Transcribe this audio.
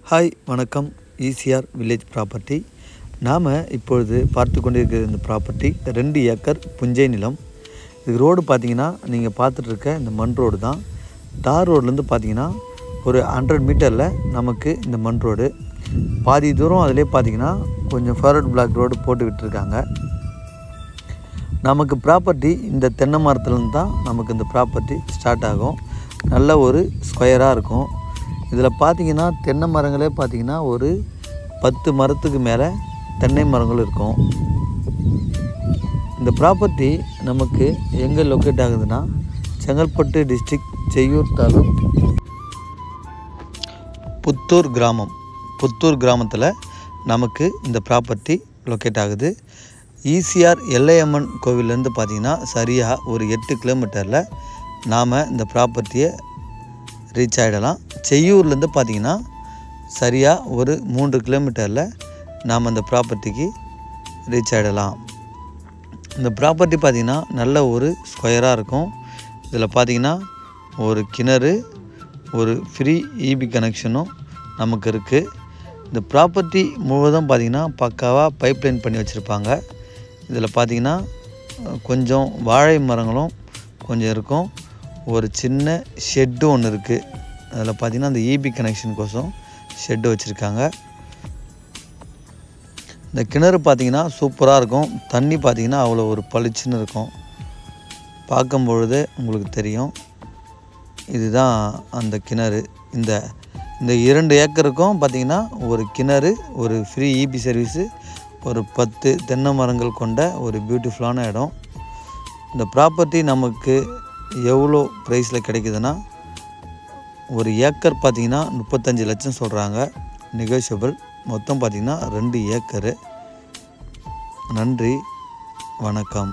Hi வணக்கம். ECR village property. நாம் இப்பொழுது பார்த்து கொண்டிருக்கிற இந்த ப்ராப்பர்ட்டி 2 ஏக்கர் புஞ்சை நிலம். இது ரோடு பார்த்திங்கன்னா நீங்கள் பார்த்துட்ருக்க இந்த மண் ரோடு தான். தார் ரோட்லேருந்து பார்த்திங்கன்னா ஒரு 100 மீட்டரில் நமக்கு இந்த மண் ரோடு. பாதி தூரம் அதிலே பார்த்திங்கன்னா கொஞ்சம் ஃபார்வர்ட் பிளாக் ரோடு போட்டு விட்டுருக்காங்க. நமக்கு ப்ராப்பர்ட்டி இந்த தென்னை மரத்துலேருந்து தான் நமக்கு இந்த ப்ராப்பர்ட்டி ஸ்டார்ட் ஆகும். நல்ல ஒரு ஸ்கொயராக இருக்கும். இதில் பார்த்திங்கன்னா தென்னை மரங்களே பார்த்திங்கன்னா ஒரு 10 மரத்துக்கு மேலே தென்னை மரங்கள் இருக்கும். இந்த ப்ராப்பர்ட்டி நமக்கு எங்கே லொக்கேட் ஆகுதுன்னா செங்கல்பட்டு டிஸ்ட்ரிக்ட் செய்யூர் தாலுக் புத்தூர் கிராமத்தில் நமக்கு இந்த ப்ராப்பர்ட்டி லொக்கேட் ஆகுது. ஈசிஆர் எல்லையம்மன் கோவிலேருந்து பார்த்திங்கன்னா சரியாக ஒரு 8 கிலோமீட்டரில் நாம் இந்த ப்ராப்பர்ட்டியை ரீச் ஆகிடலாம். செய்யூர்லேருந்து பார்த்திங்கன்னா சரியாக ஒரு 3 கிலோமீட்டரில் நாம் அந்த ப்ராப்பர்ட்டிக்கு ரீச் ஆகிடலாம். இந்த ப்ராப்பர்ட்டி பார்த்திங்கன்னா நல்ல ஒரு ஸ்கொயராக இருக்கும். இதில் பார்த்திங்கன்னா ஒரு கிணறு, ஒரு ஃப்ரீ இபி கனெக்ஷனும் நமக்கு இருக்குது. இந்த ப்ராப்பர்ட்டி முழுவதும் பார்த்திங்கன்னா பக்காவாக பைப்லைன் பண்ணி வச்சுருப்பாங்க. இதில் பார்த்திங்கன்னா கொஞ்சம் வாழை மரங்களும் கொஞ்சம் இருக்கும். ஒரு சின்ன ஷெட்டு ஒன்று இருக்குது. அதில் பார்த்திங்கன்னா அந்த இபி கனெக்ஷனுக்கோசம் ஷெட்டு வச்சுருக்காங்க. இந்த கிணறு பார்த்திங்கன்னா சூப்பராக இருக்கும். தண்ணி பார்த்திங்கன்னா அவ்வளோ ஒரு பளிச்சுன்னு இருக்கும். பார்க்கும் பொழுதே உங்களுக்கு தெரியும். இதுதான் அந்த கிணறு. இந்த 2 ஏக்கருக்கும் பார்த்திங்கன்னா ஒரு கிணறு, ஒரு ஃப்ரீ இபி சர்வீஸு, ஒரு 10 தென்னை மரங்கள் கொண்ட ஒரு பியூட்டிஃபுல்லான இடம். இந்த ப்ராப்பர்ட்டி நமக்கு எவ்வளோ ப்ரைஸில் கிடைக்குதுன்னா ஒரு ஏக்கர் பார்த்திங்கன்னா 35 லட்சம் சொல்கிறாங்க. நெகோஷியபிள். மொத்தம் பார்த்திங்கன்னா 2 ஏக்கரு. நன்றி, வணக்கம்.